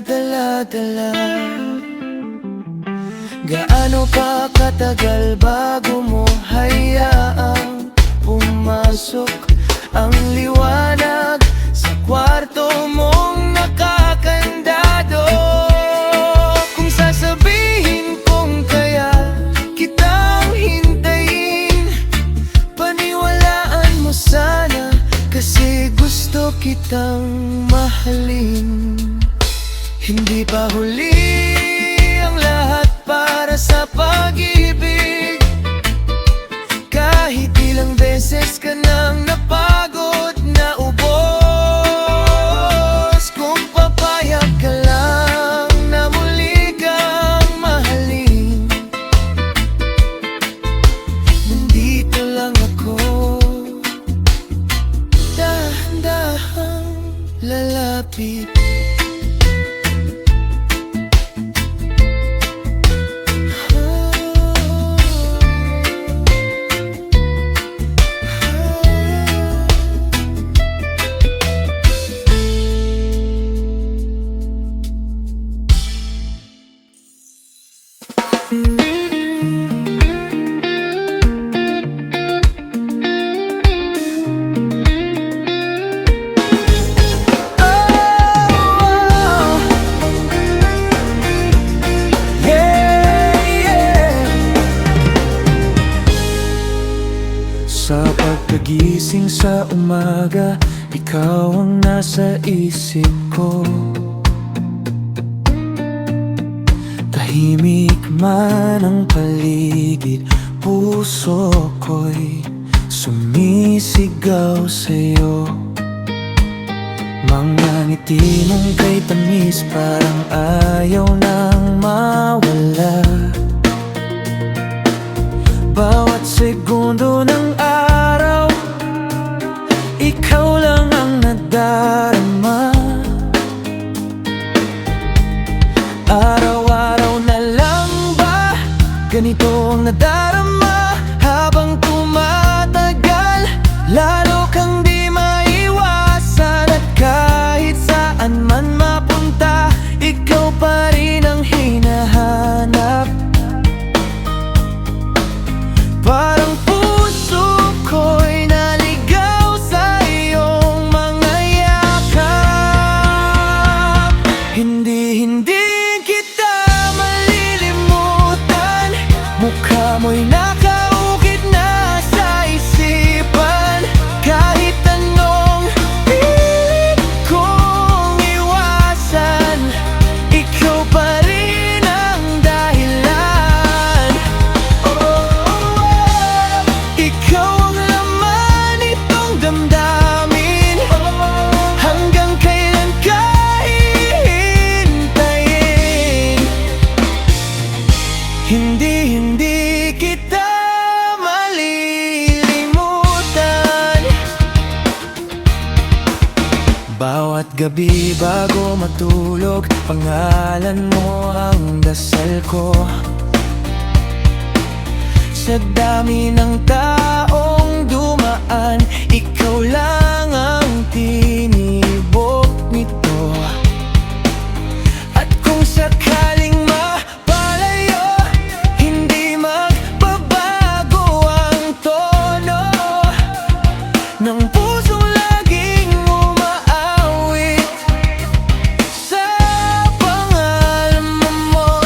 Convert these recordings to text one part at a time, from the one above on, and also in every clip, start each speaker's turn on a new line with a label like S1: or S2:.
S1: dinadala-dala. Gaano pa katagal bago mo hayaang pumasok ang liwanag sa kwarto mong nakakandado? Kung sasabihin kong kaya kitang hintayin, paniwalaan mo sana, kasi gusto kitang mahalin. Hindi pa huli ang lahat para sa pag-ibig. Kahit ilang beses ka nang napagod na ubos, kung papayag ka lang na muli kang mahalin, nandito lang ako, dahan-dahang lalapit.
S2: Sa pagkagising sa umaga, ikaw ang nasa isip ko. Tahimik man ang paligid, puso ko'y sumisigaw sa'yo. Mga ngiti mong kay tamis, parang ayaw nang mawala. Bawat segundo ng araw, ikaw lang ang nadarama. Araw-araw na lang ba ganito ang nadarama? Habang tumatagal, lalo kang di maiwasan. At kahit saan man mapunta, ikaw pa rin ang hinahanap. Parang puso ko'y naligaw sa iyong mga yakap. Hindi kita malilimutan, mukha mo'y nakaukit na sa isipan. Kahit anong pilit kong iwasan, ikaw pa rin ang dahilan. Ikaw ang laman nitong damdamin, hanggang kailan ka hihintayin. Hindi kita malilimutan. Bawat gabi bago matulog, pangalan mo ang dasal ko. Sa dami ng taong dumaan, ikaw lang ang tinibok nito. At kung sakaling mapalayo, hindi magbabago ang tono ng pusong laging umaawit sa pangalan mo.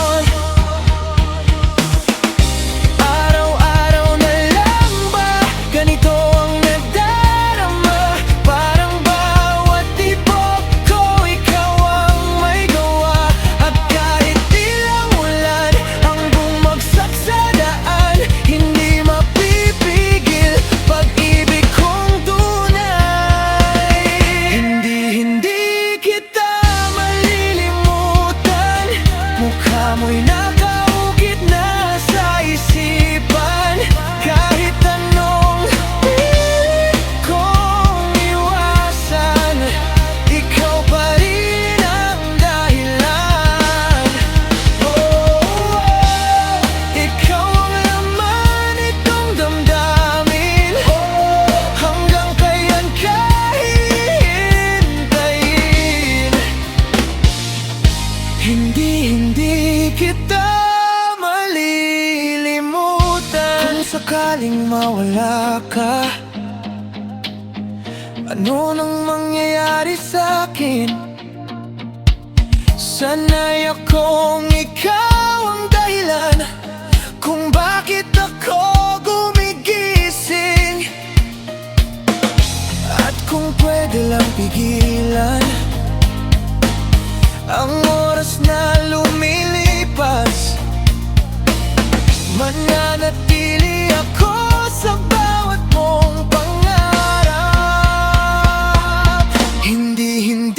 S2: Araw-araw na lang ba ganito ang nadarama? Parang kita malilimutan. Kung sakaling mawala ka, ano nang mangyayari sa'kin? Sana'y akong ikaw ang dahilan kung bakit ako gumigising. At kung pwede lang pigilan ang oras na lumilipas, mananatili ako sa bawat mong pangarap. Hindi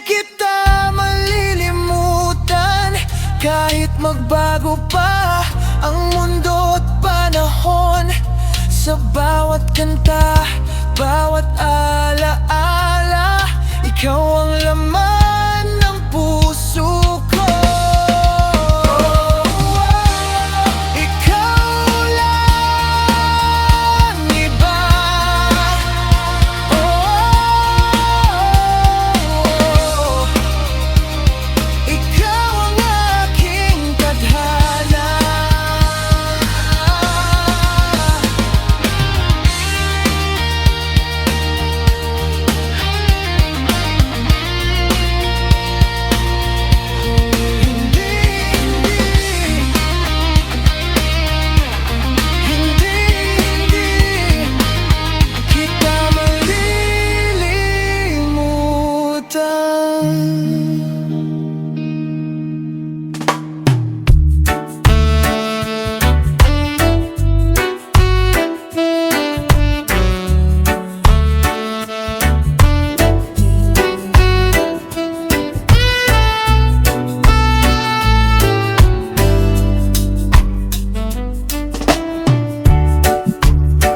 S2: kita malilimutan kahit magbago pa ang mundo at panahon. Sa bawat kanta, bawat alaala, ikaw ang laman ng puso ko. Ikaw lang, iba. Ikaw ang aking tadhana.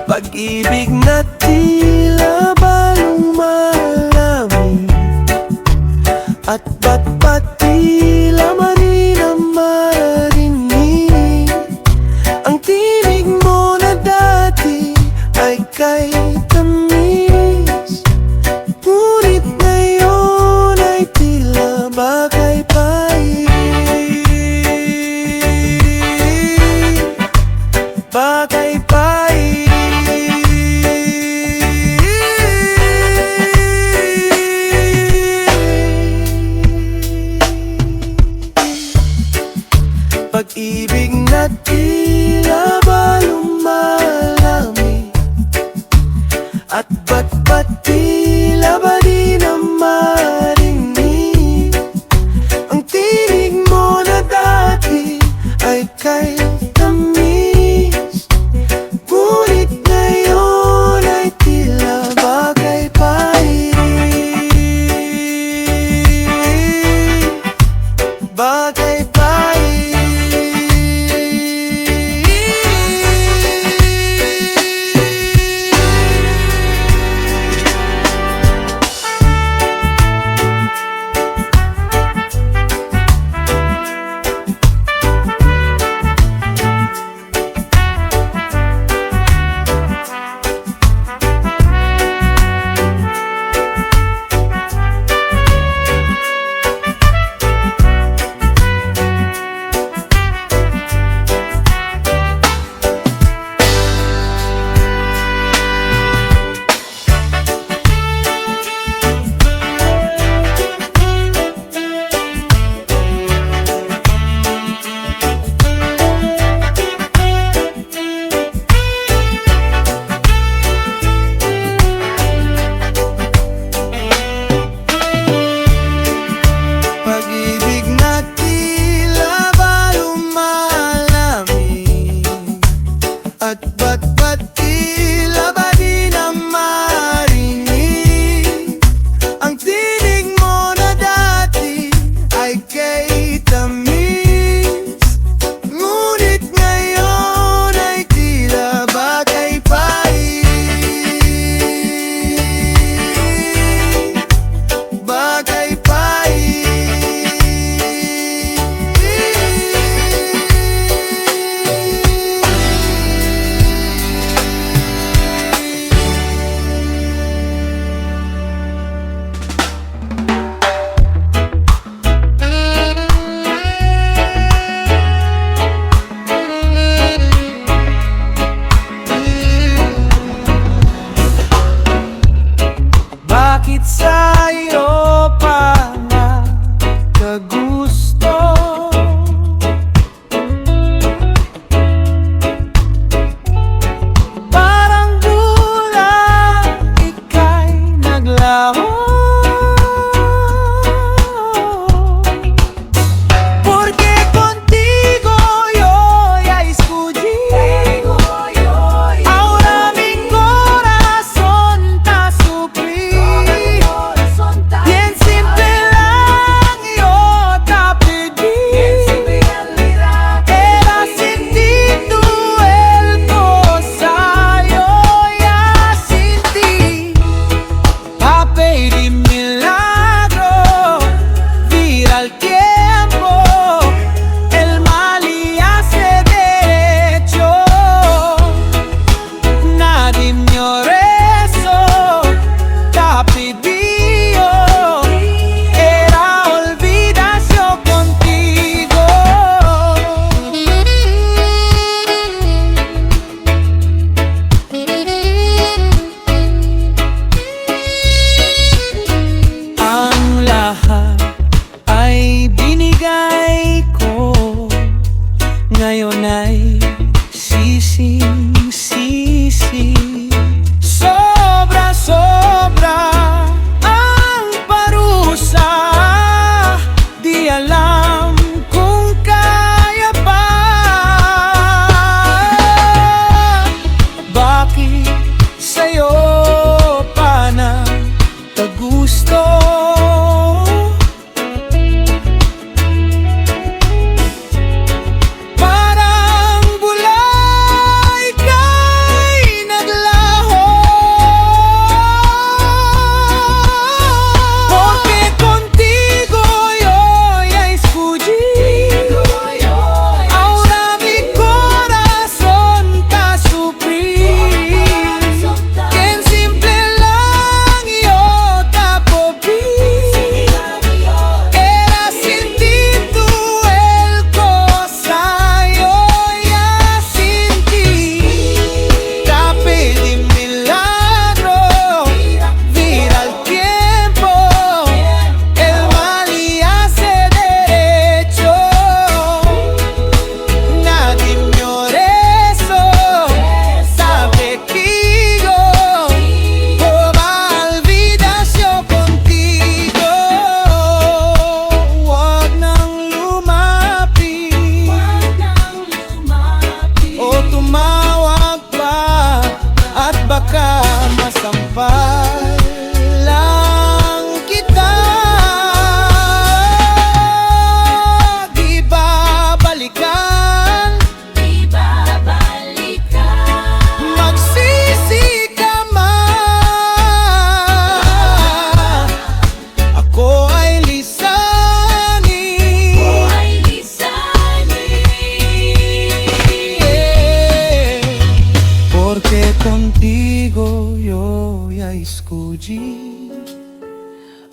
S2: Pag-ibig na tila balong malamig at ba't tila mali na marinig. Ang tinig mo na dati ay kay tamis, ngunit ngayon ay tila bagay pait. Bagay pait.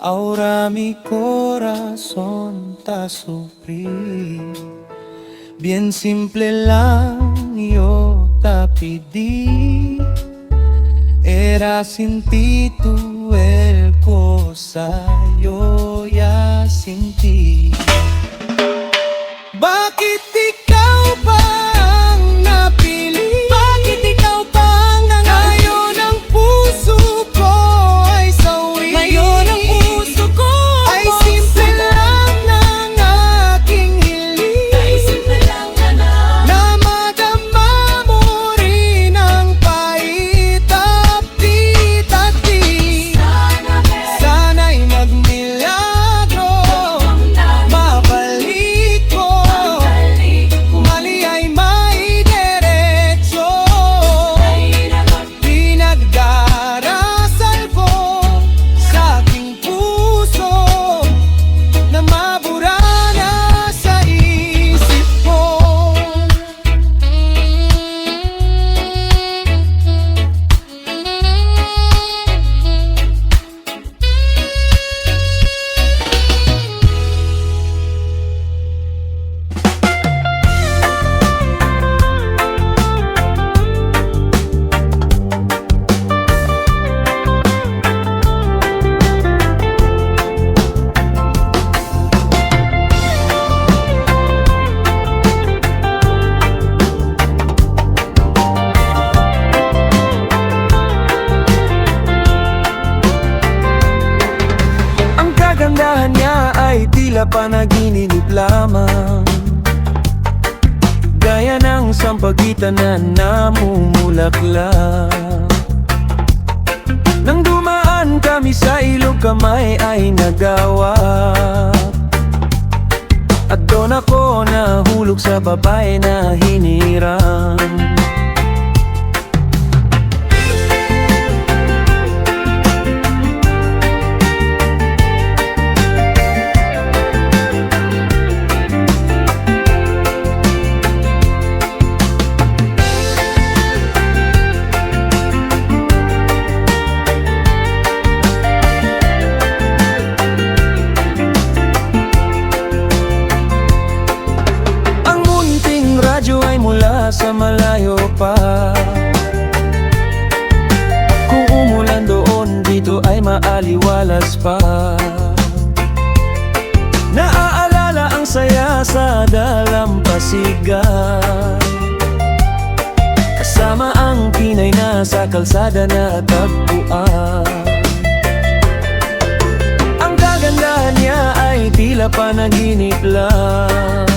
S2: Ahora mi corazón está sufrir. Bien simple lang yo te pedí. Era sin ti tú el cosa yo ya sin ti. Bakit ikaw pa ang napili? Bakit ikaw pa ang nangayon? Ngayon ang puso ko ay sawi. Ngayon ang puso ko ay simple lang ng aking hiling. Ay simple lang na madama mo rin ang paitapti-tati. Sana'y magmilagro, mabalik ko. Mali ay maidiretso. Pinagdarasal ko sa aking puso na mabura na sa isip ko. Ang kagandahan niya ay tila panaginip lamang, gaya ng sampagitan na namumulaklak. Nang dumaan kami sa ilog, kamay ay nagawak, at doon ako nahulog sa babae na hinirang. Radyo ay mula sa malayo pa. Kung umulan doon, dito ay maaliwalas pa. Naaalala ang saya sa dalampasigan, kasama ang kinay na sa kalsada na tagpuan. Ang kagandahan niya ay tila panaginip lang,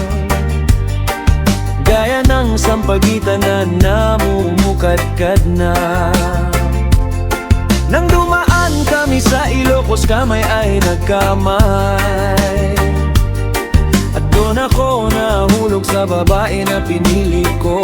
S2: gaya ng sampagitan na namumukadkad na. Nang dumaan kami sa Ilocos, kamay ay nagkamay, at doon ako nahulog sa babae na pinili ko.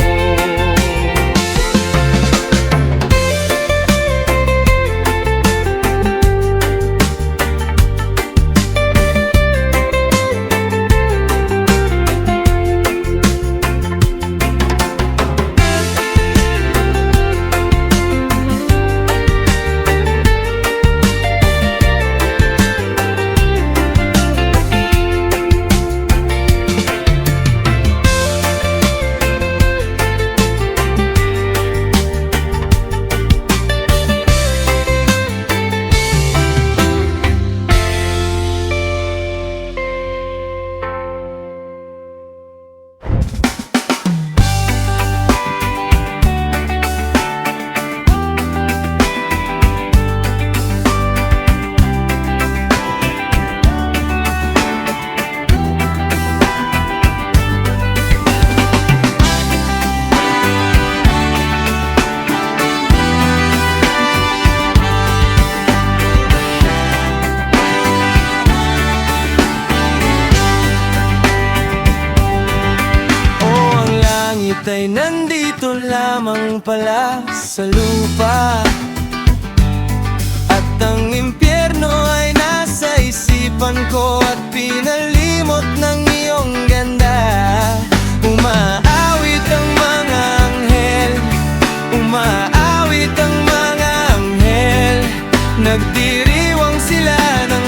S2: Ay nandito lamang pala sa lupa, at ang impyerno ay nasa isipan ko, at pinalimot ng iyong ganda. Umaawit ang mga anghel, umaawit ang mga anghel, nagdiriwang sila ng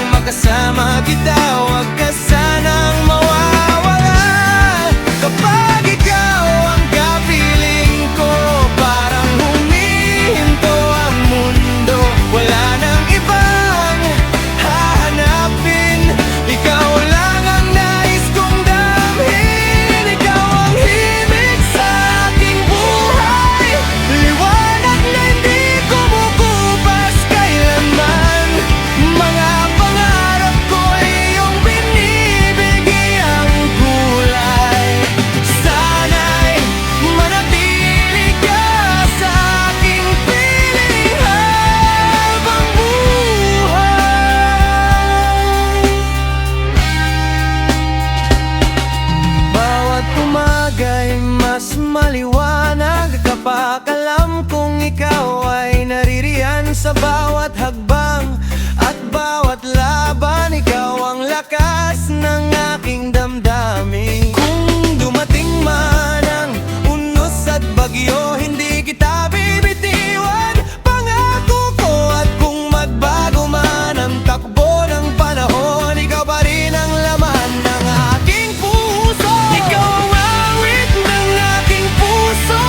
S2: lakas ng aking damdamin. Kung dumating man ang unos at bagyo, hindi kita bibitiwan. Pangako ko, at kung magbago man ang takbo ng panahon, ikaw pa rin ang laman ng aking puso. Ikaw ang awit ng aking puso,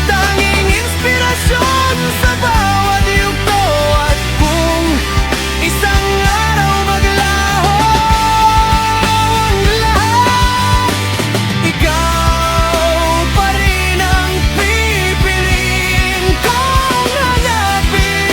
S2: tanging inspirasyon sa bawat yugto. At kung isang araw maglaho ang lahat, ikaw pa rin ang pipiliin kong hanapin.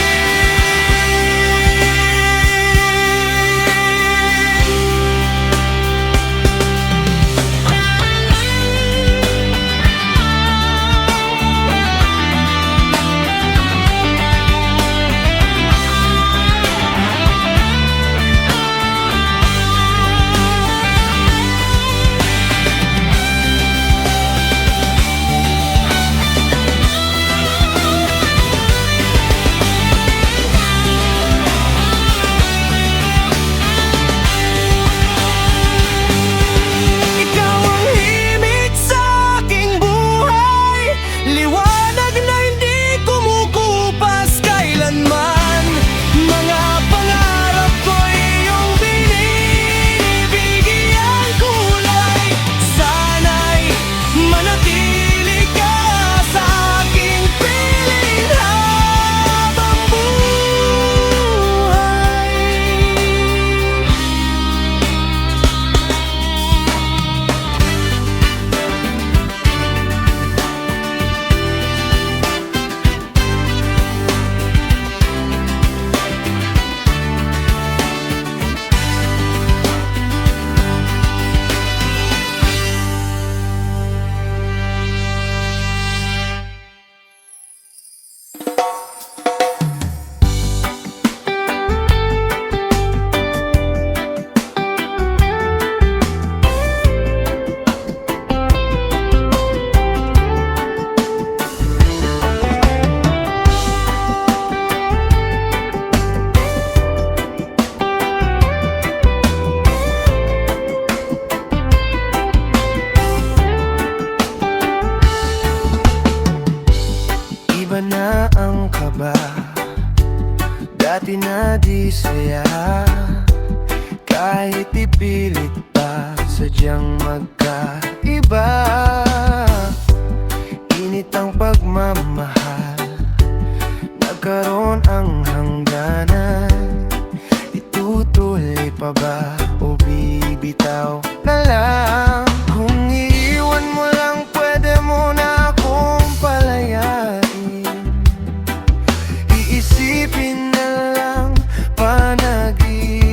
S2: Ikaw ang himig sa aking buhay, liwanag na hindi kumukupas kailanman. Mga pangarap ko iyong binibigyan kulay. Sana'y manatili ka sa aking piling habang buhay. Iba na ang kaba, dati na di saya. Kahit ipilit pa, sadyang magkaiba. Init ang pagmamahal, nagkaroon ang hangganan. Itutuloy pa ba o bibitaw na lang? Kung iiwan mo lang, pwede mo na akong palayain. Iisipin na lang, panaginip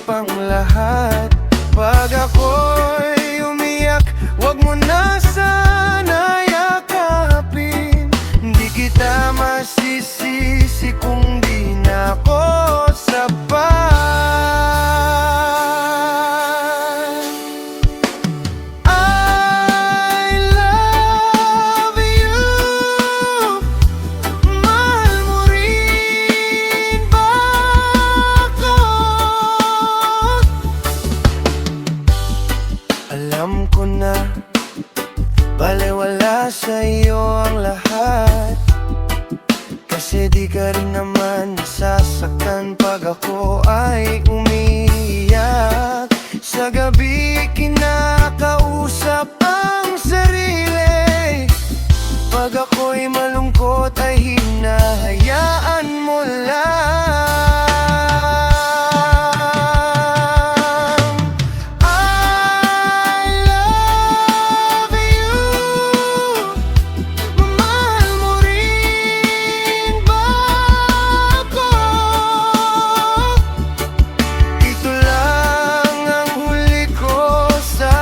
S2: ang lahat. Pag ako'y umiyak, wag mo na sana yakapin. Di kita masisisi kung di na ako sapat. I love you, mahal mo rin ba ako? Alam ko na balewala sa'yo ang lahat, kasi di ka rin naman nasasaktan pag ako ay umiiyak. Sa gabi kinakausap ang sarili, pag ako'y malungkot ay hinahayaan mo lang. I love you, mahal mo rin ba ako? Ito lang ang huli ko sa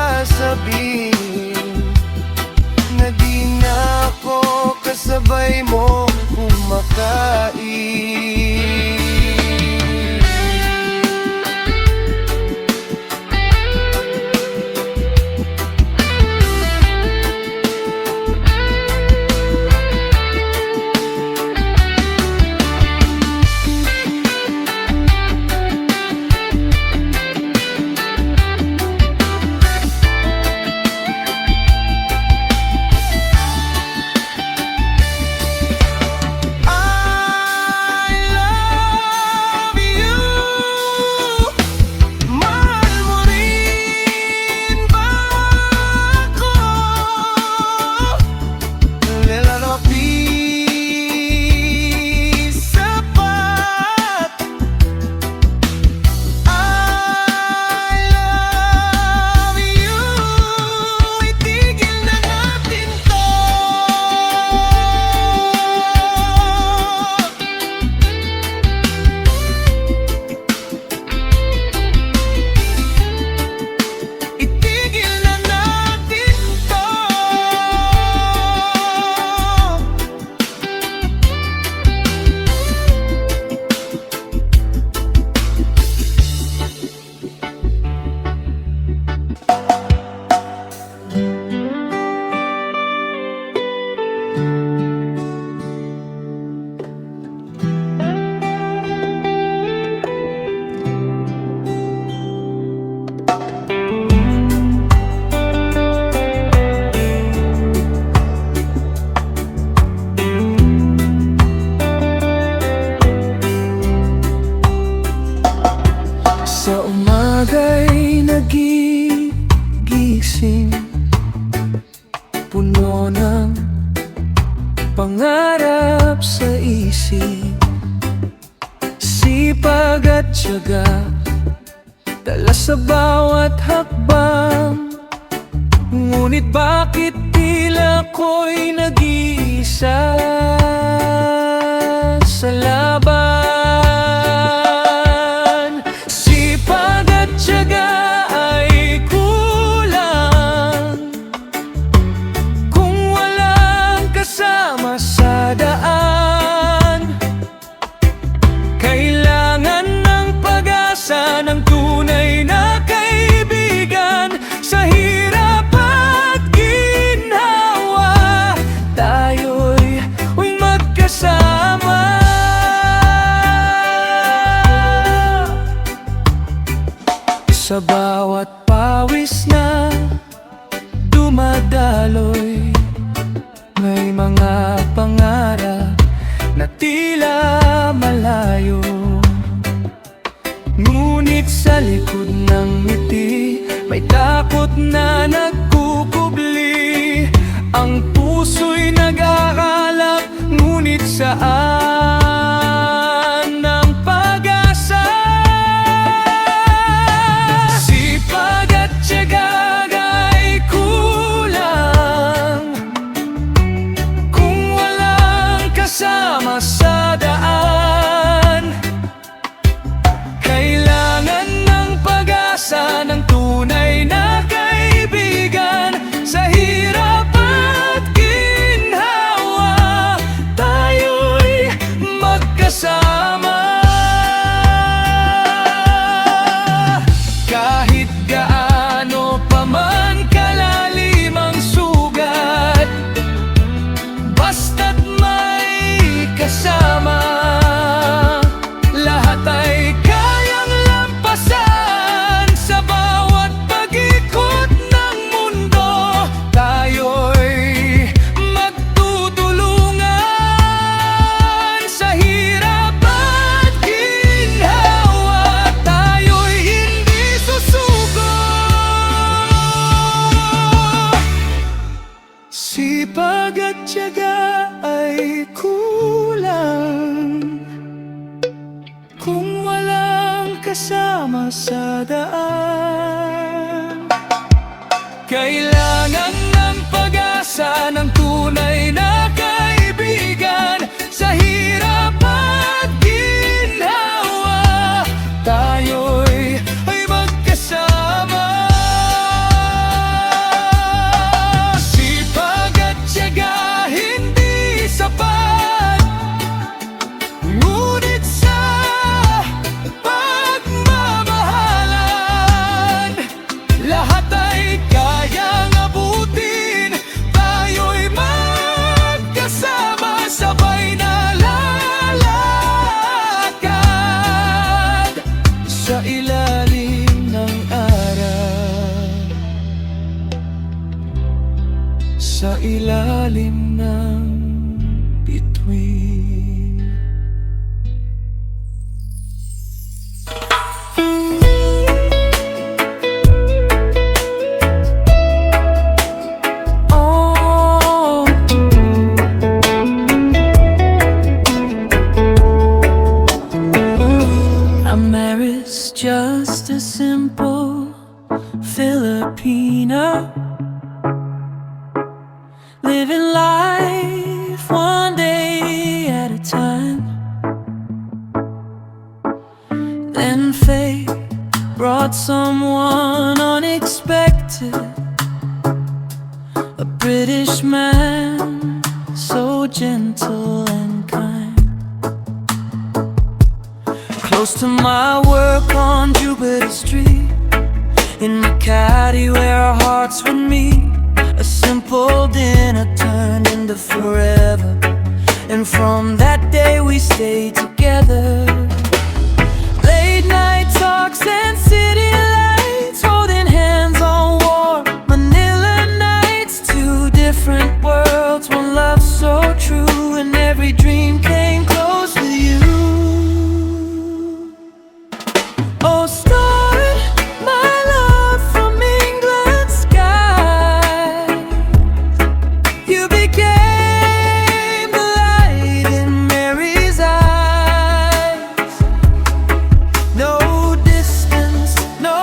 S2: bawat hakbang. Ngunit bakit tila ko'y nag-iisa sa laban? Sipag at tiyaga ay kulang kung walang kasama sa daan. Kailangan ng pag-asa ng tunay na kaibigan. Sa hirap at ginhawa, tayo'y magkasama. Sa bawat pawis na dumadaloy, may mga pangarap na tila malayo. Ngunit sa likod ng ngiti, may takot na nagkukubli. Ang puso'y nag-aalap, ngunit saan ang pag-asa? Sipag at tiyaga ay kulang kung walang kasama sa daan. Kailangan ng pag-asa ng tunay na kaibigan. Sa hirap at ginhawa, tayo'y magkasama. Kahit gaano pa man kalalim ang sugat, basta't may kasama, lahat ay kayang lampasan. Sa bawat pag-ikot ng mundo, tayo'y magtutulungan. Sa hirap at ginhawa, tayo'y hindi susuko. Sipag at tiyaga ay kulang kung walang kasama sa daan. Kailangan ng pag-asa ng tunay na kaibigan. Sa hirap at ginhawa, tayo'y magkasama. Sipag at tiyaga hindi sapat, ngunit sa pagmamahalan, lahat ay kayang abutin. Tayo'y magkasama, sabay na lalakad sa ilalim ng araw, sa ilalim ng bituin. Oh, Ameri's just a simple Filipino, living life one day at a time. Then fate brought someone unexpected, a British man, so gentle and kind. Close to my work on Jupiter Street, in Makati where our hearts would meet. A simple dinner turned into forever, and from that day we stayed together. Late night talks and city lights, holding hands on warm Manila nights. Two different worlds, one love so true, and every dream came close with you. Oh, start my love from England's sky. You became the light in Mary's eyes. No distance, no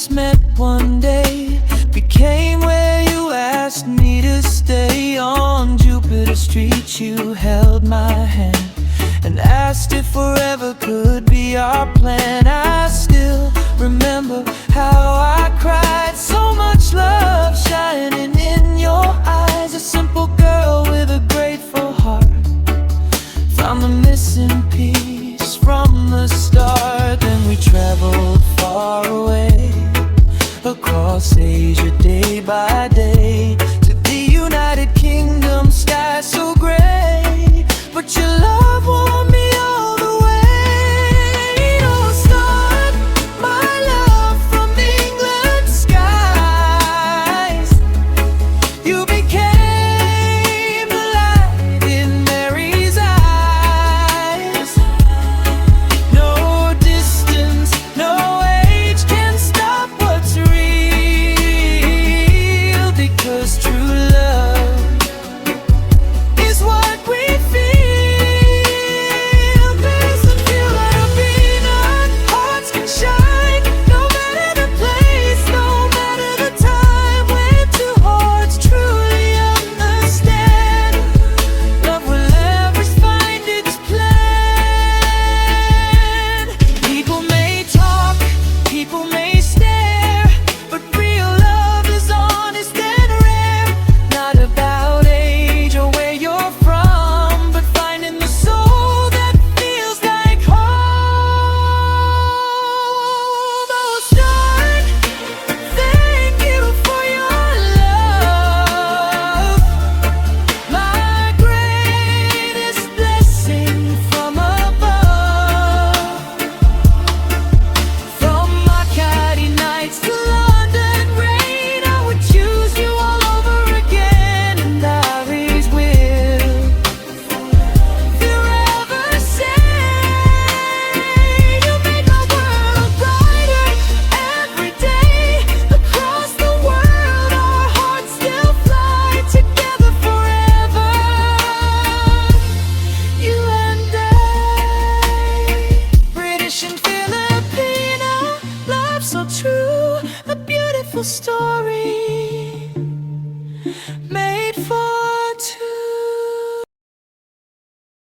S2: just met one day became where you asked me to stay. On Jupiter Street you held my hand and asked if forever could be our plan. I still remember how I cried, so much love shining in your eyes. A simple girl with a grateful heart found the missing piece from the start. Then we traveled far away across Asia day by day to the United Kingdom, sky so gray, but your love won me all the way. Oh, start my love from England's skies. You became the light in Mary's eyes. No distance, no age can stop what's real, because true love is what we feel. Face and feel like a peanut, hearts can shine, no matter the place, no matter the time. When two hearts truly understand, love will always find its plan. People may talk, people may stare, but real love is honest and rare. Not about age or where you're from, but finding the soul that feels like home. Oh, start, thank you for your love, my greatest blessing from above. From Makati nights to London rain, I would choose you all over again, and Iris will forever say you make my world brighter every day. Across the world our hearts still fly together forever, you and I. British and Filipino, love so true, a beautiful story.